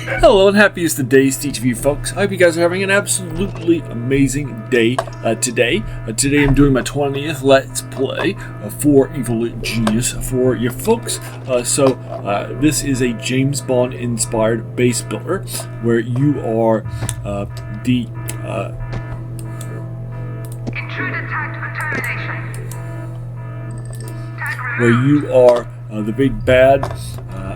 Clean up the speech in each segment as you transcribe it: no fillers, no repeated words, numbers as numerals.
Hello and happiest of days to each of you folks. I hope you guys are having an absolutely amazing day today. Today I'm doing my 20th Let's Play for Evil Genius for you folks. This is a James Bond inspired base builder where you are the... Intruder tagged for termination. where you are the big bad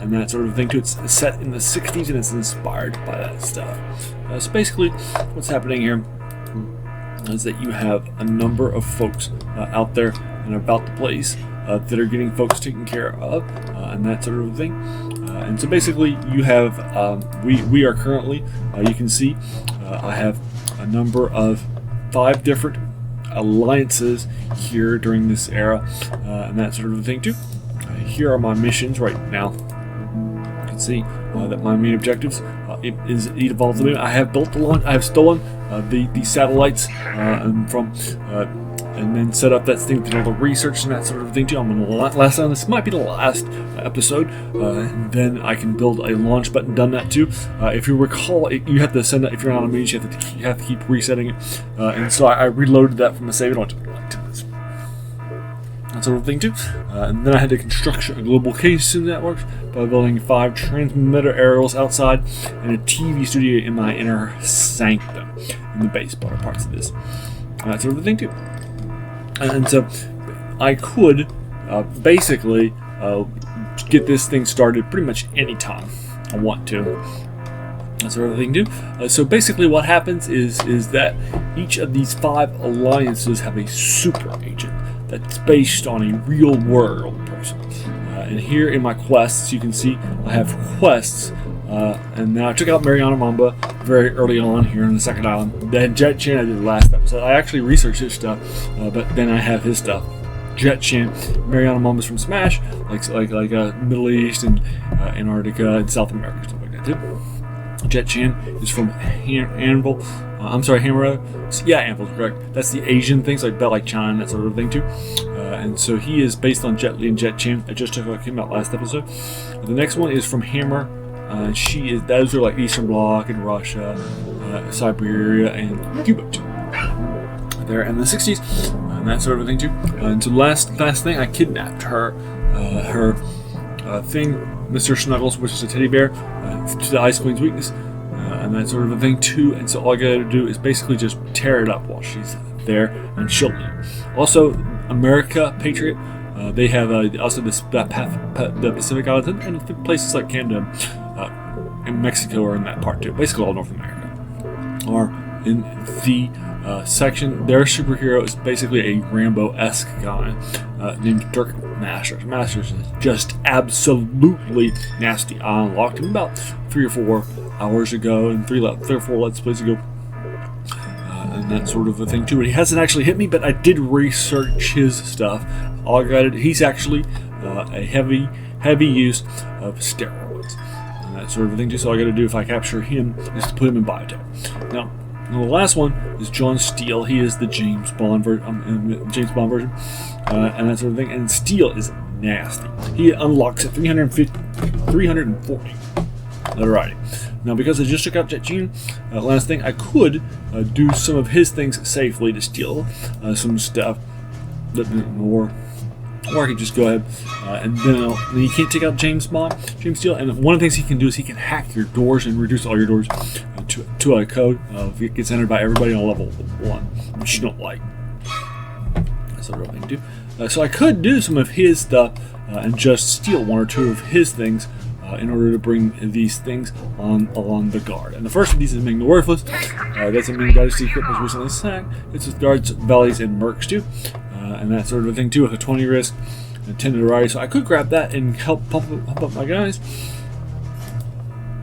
and that sort of thing too. It's set in the 60s and it's inspired by that stuff. So basically what's happening here is that you have a number of folks out there and about the place that are getting folks taken care of and that sort of thing. And so basically you have, we are currently, you can see, I have a number of 5 different alliances here during this era and that sort of thing too. Here are my missions right now. You can see that my main objectives is evolve the moon. I have built the launch. I have stolen the satellites and then set up that thing with all the research and that sort of thing too. I'm going to last on this might be the last episode, and then I can build a launch button. Done that too. If you recall, you have to send that if you're on a meeting. You have to keep resetting it, and so I reloaded that from a save. I don't have to like this. That sort of thing too. And then I had to construct a global case network by building 5 transmitter aerials outside and a TV studio in my inner sanctum in the base parts of this. That sort of thing too. And so I could basically get this thing started pretty much any time I want to. That sort of thing too. So basically what happens is that each of these 5 alliances have a super agent that's based on a real world person. And here in my quests, you can see I have quests. And now I took out Mariana Mamba very early on here in the second island. Then Jet Chin I did the last episode. I actually researched his stuff, but then I have his stuff. Jet Chin, Mariana Mamba's from Smash, like Middle East and Antarctica and South America, stuff like that too. Jet Chin is from Anvil. Hammer. Yeah, Anvil's correct. That's the Asian things like China, that sort of thing too. And so he is based on Jet Li and Jet Chin. I just came out last episode. The next one is from Hammer. Those are like Eastern Bloc and Russia, Siberia, and Cuba too. There in the 60s, and that sort of thing too. And so last thing, I kidnapped her thing, Mr. Snuggles, which is a teddy bear, to the Ice Queen's weakness, and that sort of a thing too. And so all I gotta do is basically just tear it up while she's there, and she'll leave. Also, America Patriot. They have also the Pacific Islands and places like Canada and Mexico are in that part too. Basically all North America are in the section. Their superhero is basically a Rambo-esque guy named Dirk Masters. Masters is just absolutely nasty. I unlocked him about 3 or 4 hours ago and 3 or 4 Let's Plays ago. And that sort of a thing too. But he hasn't actually hit me, but I did research his stuff. He's actually a heavy use of steroids and that sort of thing too. So all I got to do if I capture him is to put him in biotech. Now the last one is John Steele. He is the James Bond version, and that sort of thing. And Steele is nasty. He unlocks at 340. Alrighty. Now, because I just took out Jet Chin, last thing, I could do some of his things safely to steal some stuff, or I could just go ahead and then you can't take out James Steele. And one of the things he can do is he can hack your doors and reduce all your doors to a code if it gets entered by everybody on level 1, which you don't like. That's what I can do. So I could do some of his stuff and just steal 1 or 2 of his things. In order to bring these things along the guard. And the first of these is Making the Worthless. That's a mean guard's secret was recently sacked. It's with guards, valleys, and mercs too. And that sort of a thing too with a 20 risk and 10 notoriety. So I could grab that and help pump up my guys.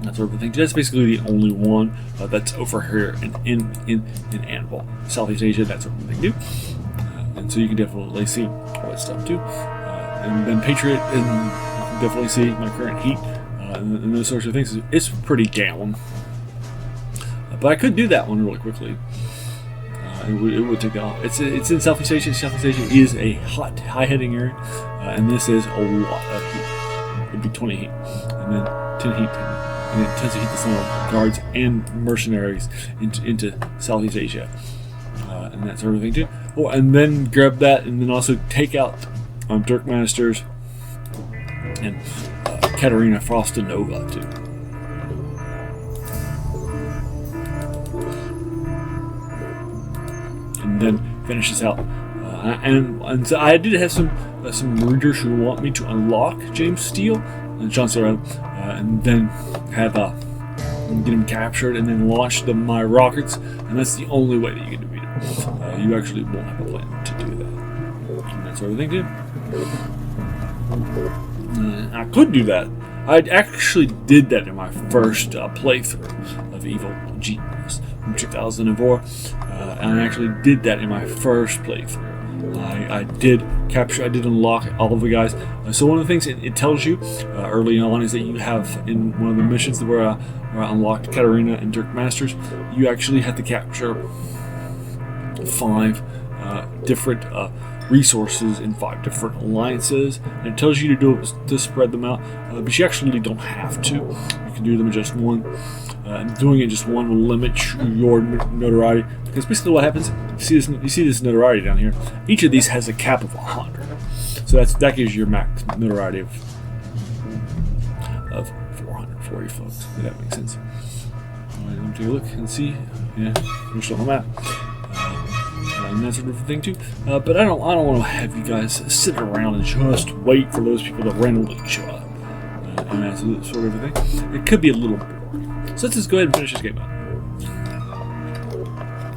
That sort of a thing too. That's basically the only one that's over here in Anvil. Southeast Asia, that sort of thing too. And so you can definitely see all that stuff too. And then Patriot, and you can definitely see my current heat. And those sorts of things. It's pretty down, but I could do that one really quickly. It would take that off. It's in Southeast Asia. Southeast Asia is a hot, high-hitting area, and this is a lot of heat. It'd be 20 heat, and then 10 heat, and it tends to hit the Sentinel guards and mercenaries into Southeast Asia, and that sort of thing too. Oh, and then grab that, and then also take out Dirk Masters and Katerina Frostinova too. And then finish this out. And so I did have some readers who want me to unlock James Steele and John Steele, and then have get him captured and then launch my rockets. And that's the only way that you can defeat him. You actually won't have a plan to do that. And that sort of thing too. I could do that. I actually did that in my first playthrough of Evil Genius from 2004, and I actually did that in my first playthrough. I did unlock all of the guys. So one of the things it tells you early on is that you have, in one of the missions where I unlocked Katerina and Dirk Masters, you actually have to capture 5 different resources in 5 different alliances, and it tells you to spread them out, but you actually don't have to. You can do them in just one. Doing it in just one will limit your notoriety, because basically what happens, you see this notoriety down here. Each of these has a cap of 100, so that gives you your max notoriety of 440 folks. If that makes sense. All right, let me take a look and see. Yeah, we're still on the map. And that sort of thing too. But I don't want to have you guys sit around and just wait for those people to randomly show up. And that sort of thing. It could be a little boring. So let's just go ahead and finish this game up.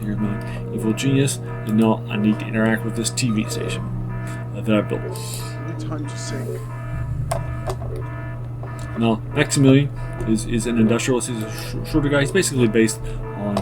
Here's my Evil Genius, and now I need to interact with this TV station that I built. Time to sink. Now, Maximilian is an industrialist. He's a shorter guy. He's basically based on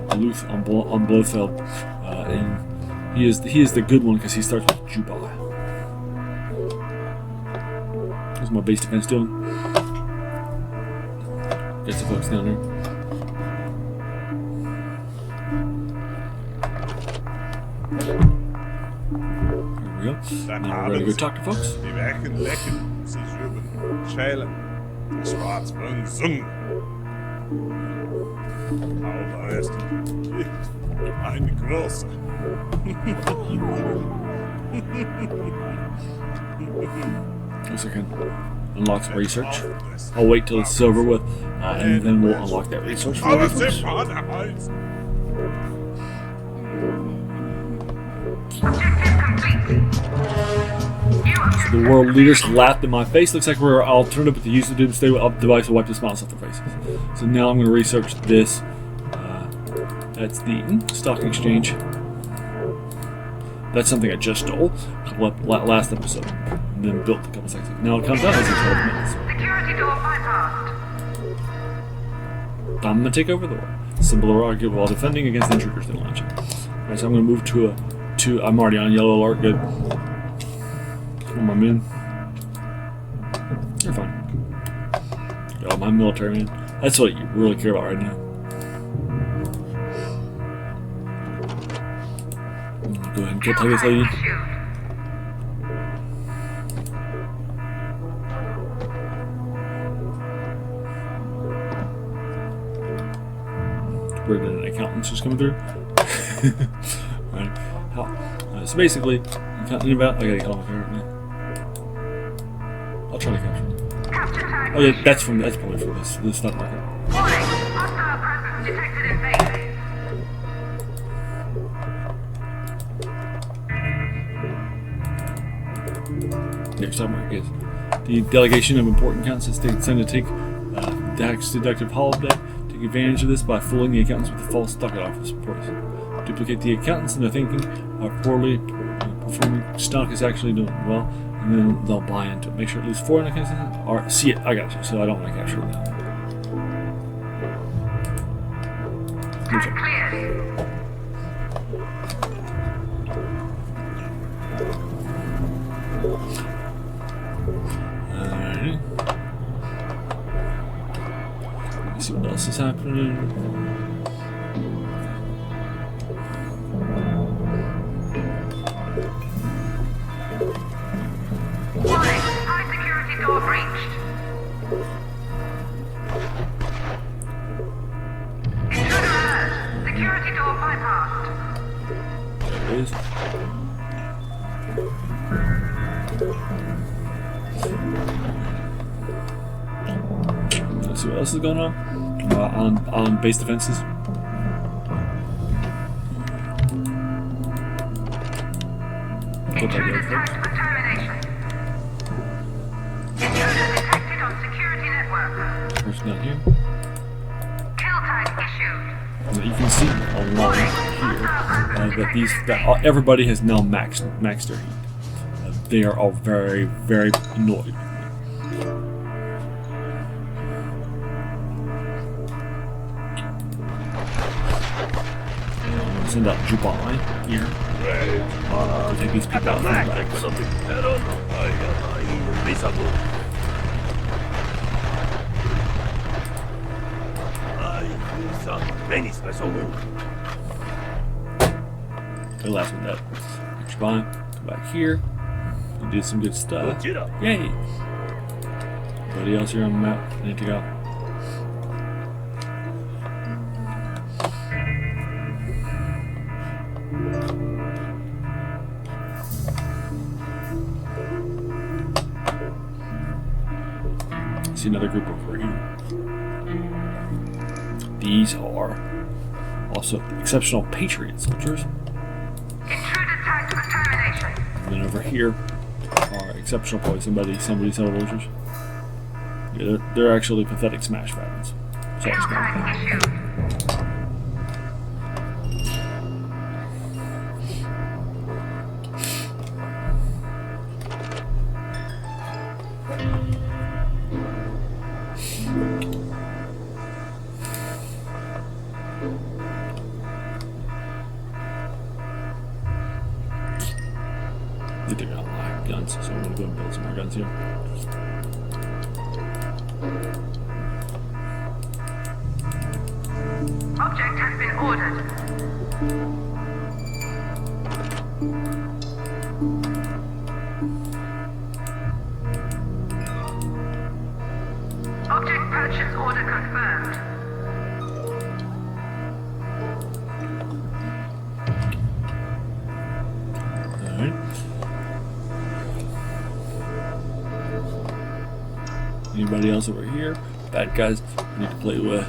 Duluth, on Blofeld, and he is the good one because he starts with Juba. What's my base defense doing? Get some folks down there. Here we go. Now we're ready to go talk to folks. Die werken lekker, sie schruben, schälen, schwarz von Sung. Aber erst eine große. Guess I can unlock some research. I'll wait till it's over with, and then we'll unlock that research for Alles the im folks. Paderhals. Objective complete. You have The world leaders laughed in my face. Looks like we're alternative, but the use of Doomsday device will wipe the smiles off their faces. So now I'm going to research this. That's the stock exchange. That's something I just stole last episode, and then built a couple seconds. Now it comes out as a 12 minutes. security door bypassed. I'm going to take over the world. Symbol of rocket while defending against intruders that launch it. Alright, so I'm going to move to I'm already on yellow alert. Good. Come on, my men. You're fine. Oh, my military man. That's what you really care about right now. Go ahead and get this lady. Issued. Where did an accountant's just coming through? Right. So basically, accountant about. I gotta call my favorite now. I'll try to capture him. Capture tag. Oh yeah, that's probably from this stock market. Warning. Hostile presence detected in base. Next stock market is the delegation of important accountants is tend to take tax deductive holiday. Take advantage of this by fooling the accountants with the false stock office reports. Duplicate the accountants into thinking poorly performing stock is actually doing well, and then they'll buy into it. Make sure at least 4 accountants or see it. I got you. So I don't want to capture that. Good Tag job. cleared. Alrighty. Let's see what else is happening. Warning. High security door breached. bypassed. There it is. Let's see what else is going on base defenses. What that Intruder goes, tagged for termination. Intruder detected on security network. person down here. Kill tag issued. And you can see along here that everybody has now maxed their heat. They are all very, very annoyed. I'm gonna send out Jubai here. To take these people out from the backs. Good last with that. Jubai, come back here. You did some good stuff. Yay! Anybody else here on the map? Need to go. See another group over here. These are also exceptional Patriot soldiers. Intruder tagged for termination. And then over here are exceptional boys. Somebody soldiers. Yeah, they're actually pathetic smash fragments. Sorry, Kill smash tag fragments. issued. I think they're gonna lack guns, so I'm gonna go and build some more guns here. Object has been ordered. Object purchase order confirmed. Alright. Anybody else over here? Bad guys I need to play with.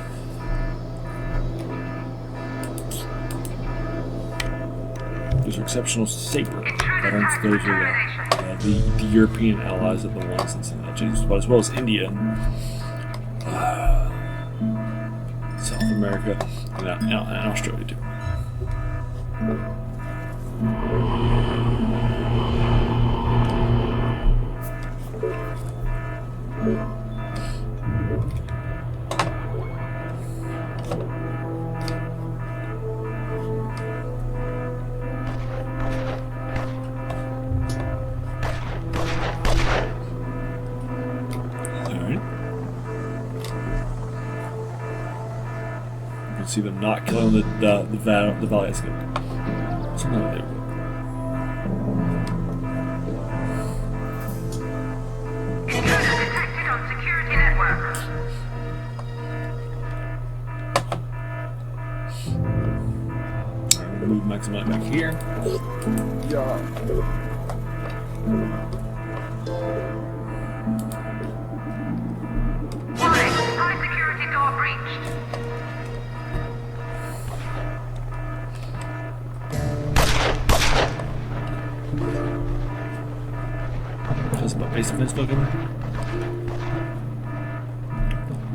Those are exceptional saber veterans. Those are the European allies of the ones that's in James, but as well as India, South America, and Australia too. See them not killing the valley. That's good. What's another there? Intruder detected on security network. Alright, we'll move maximum back here. Warning, high security door breached. How's my base defense looking?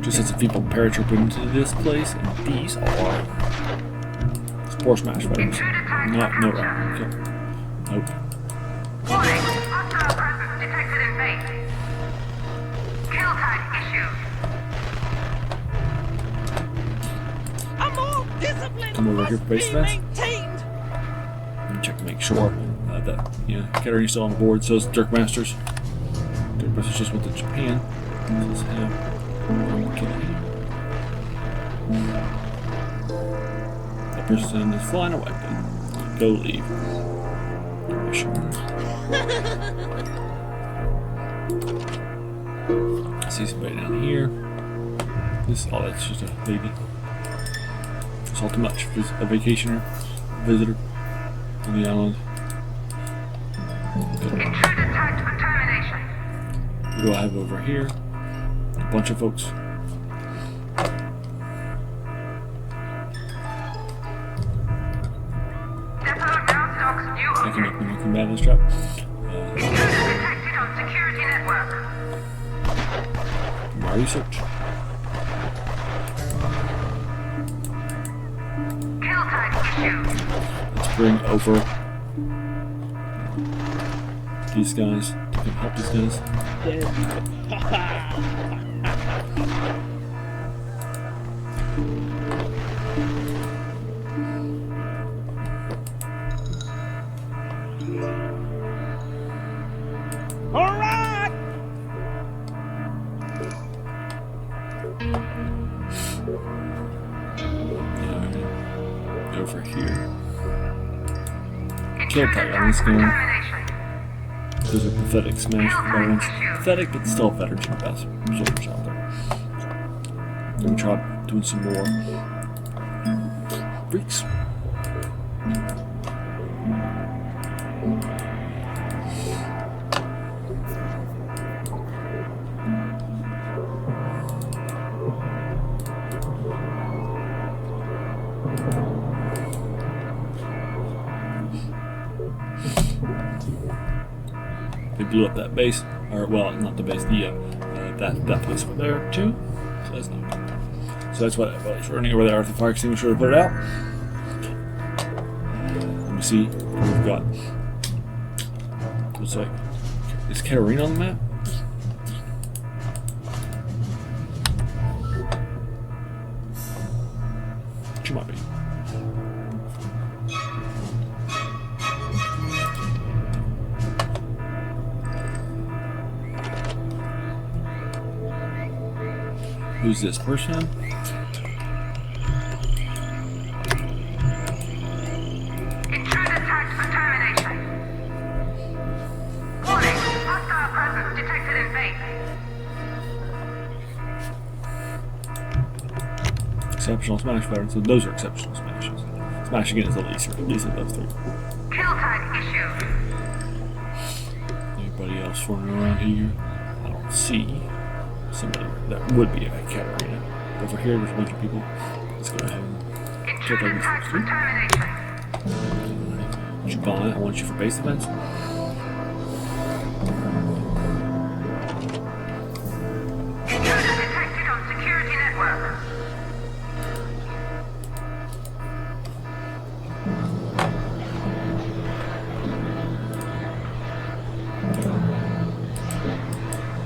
Just had some people paratroop into this place, and these are spore smash fighters. No, right. Okay. Nope. Warning, hostile presence detected in base. Kill tag issued. A more discipline Come over here for base must be defense. maintained. Let me check to make sure that Kettering is still on the board. So is Dirkmasters. Dirkmasters just went to Japan. Let's have that person is flying away. Then go leave. Sure. I see somebody down here. That's just a lady. It's all too much for a vacationer. visitor on the island. Intruder tagged for termination. What do I have over here? A bunch of folks. Depot now stocks new I can object. make them come out of this trap. Intruder detected on security network. My research. Kill tag issued. Let's bring over these guys. We can help these guys. All right. Alright. Over here. Kill Intruder tag on tagged this for guy. termination. Those are pathetic smash veterans. Pathetic, but still veterans are the best soldiers out there. Let me try doing some more freaks. They blew up that base, or well, not the base, that place over there too. So that's not good. So that's what I was running over there with the fire extinguisher to put it out. Let me see what we've got. Looks like is Katarina on the map? She might be. Who's this person? Intruder tagged for termination. Warning, hostile presence detected in base. Exceptional smash veterans. So those are exceptional smashes. Smash again is the least of those three. Kill tag issued. Anybody else running around here? I don't see somebody that would be a Katarina. Over here, there's a bunch of people. Let's go ahead and check out Intruder these tagged folks for too. termination. Jabon, I want you for base defense. Intruder detected on security network.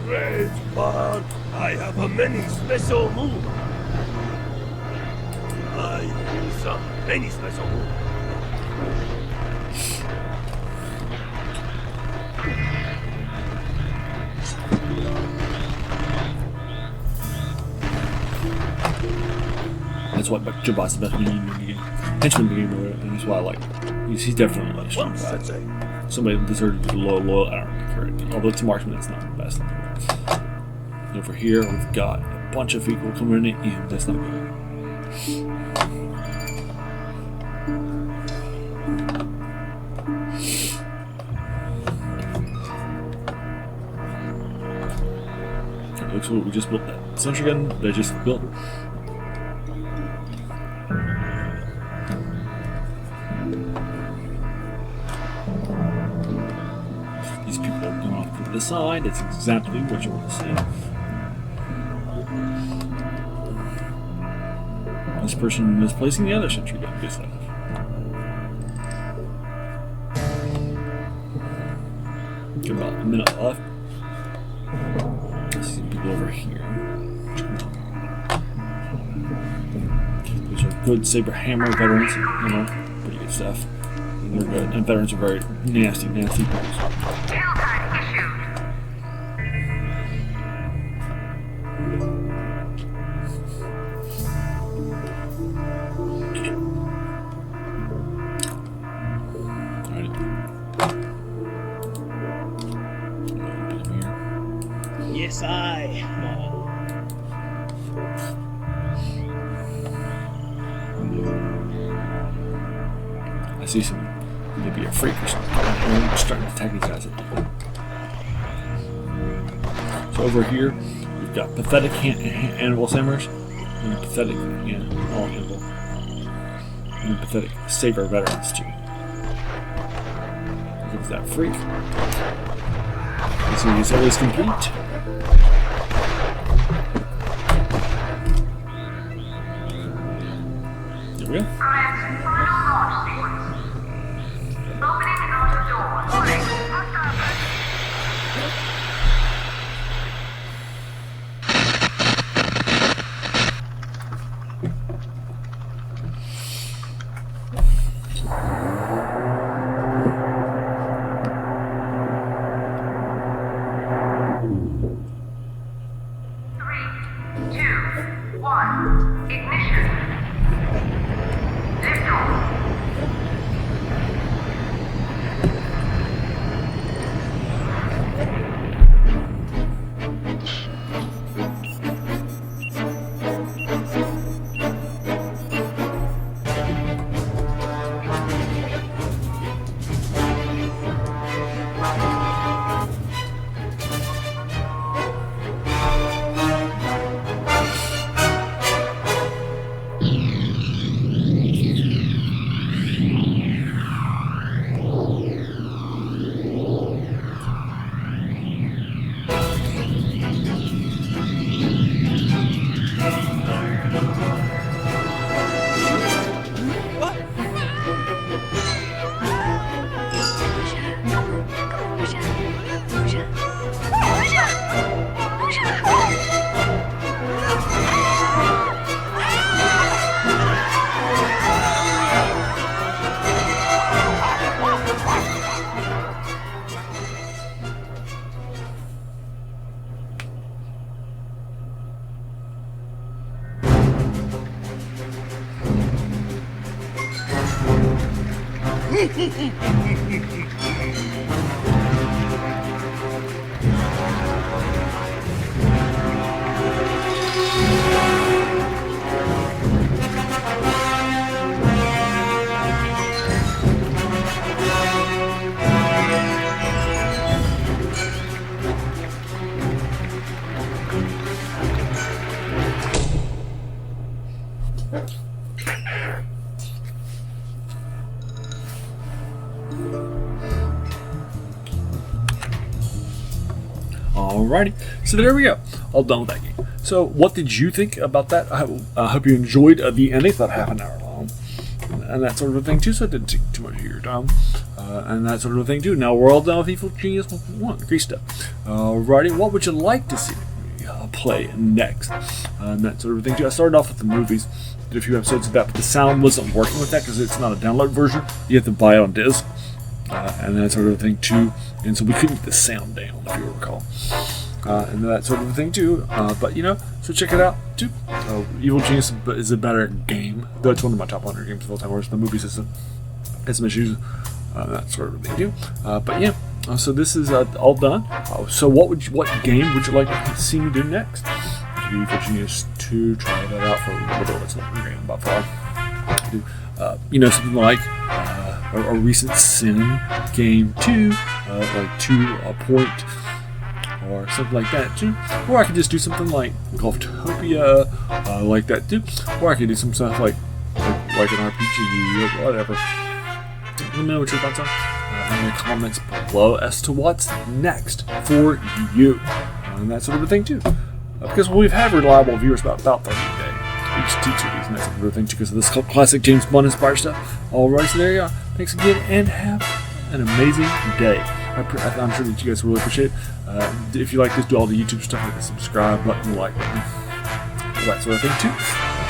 Great man, I have a many special move. I do some many special move. That's why Jabot's the best henchman in the game, and that's why I like. He's definitely like a strong Once guy. a day. Somebody that deserves to be low, I don't really care. Although it's a marksman, that's not the best. Over here, we've got a bunch of people coming in. That's not good. It looks like we just built that sentry gun. They just built. These people going off to the side. That's exactly what you want to see. This person is placing the other sentry gun. Good stuff. Got about a minute left. I see people over here. Those are good saber hammer veterans, you know, pretty good stuff. And they're good. And veterans are very nasty people. Kill tag issued. Alright. Put them here. Yes, I. see some, maybe a freak or something. I'm starting to attack these guys. So over here, we've got pathetic Hannibal Sammers and pathetic Hannibal. And pathetic Saber veterans too. Give that freak. So these areas complete. There we go. Alrighty, so there we go. All done with that game. So, what did you think about that? I hope you enjoyed the ending. It's about half an hour long, and that sort of a thing too. So it didn't take too much of your time, and that sort of a thing too. Now we're all done with Evil Genius 1. Great stuff. Alrighty, what would you like to see me play next? And that sort of thing too. I started off with the movies. Did a few episodes of that, but the sound wasn't working with that because it's not a download version. You have to buy it on disc, and that sort of thing too. And so we couldn't get the sound down, if you recall. And that sort of thing too. But so check it out too. Evil Genius is a better game, though it's one of my top 100 games of all time. Whereas the movie system has some issues, that sort of thing too. But yeah, so this is all done. So what game would you like to see me do next? Evil Genius 2. Try that out for a little bit. It's not a game about far. Do something like a recent Sin game 2, like 2 Point. Or something like that too. Or I could just do something like Golftopia, like that too. Or I could do some stuff like an RPG or whatever. Let me know what your thoughts are in the comments below as to what's next for you. And that sort of a thing too. Because we've had reliable viewers about 30 a day. Each teacher these and that sort of thing too, because of this classic James Bond inspired stuff. Alright, so there you are. Thanks again and have an amazing day. I'm sure that you guys will really appreciate it. If you like this, do all the YouTube stuff, like the subscribe button, like button, all that sort of thing too.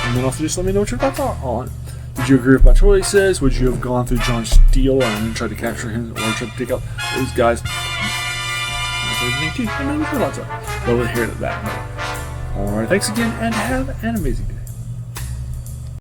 And then also just let me know what your thoughts are on it. Did you agree with my choices? Would you have gone through John Steele and tried to capture him, or tried to take out those guys? That sort of thing too. Let me know what your thoughts are. Love to hear that. Alright, thanks again, and have an amazing day.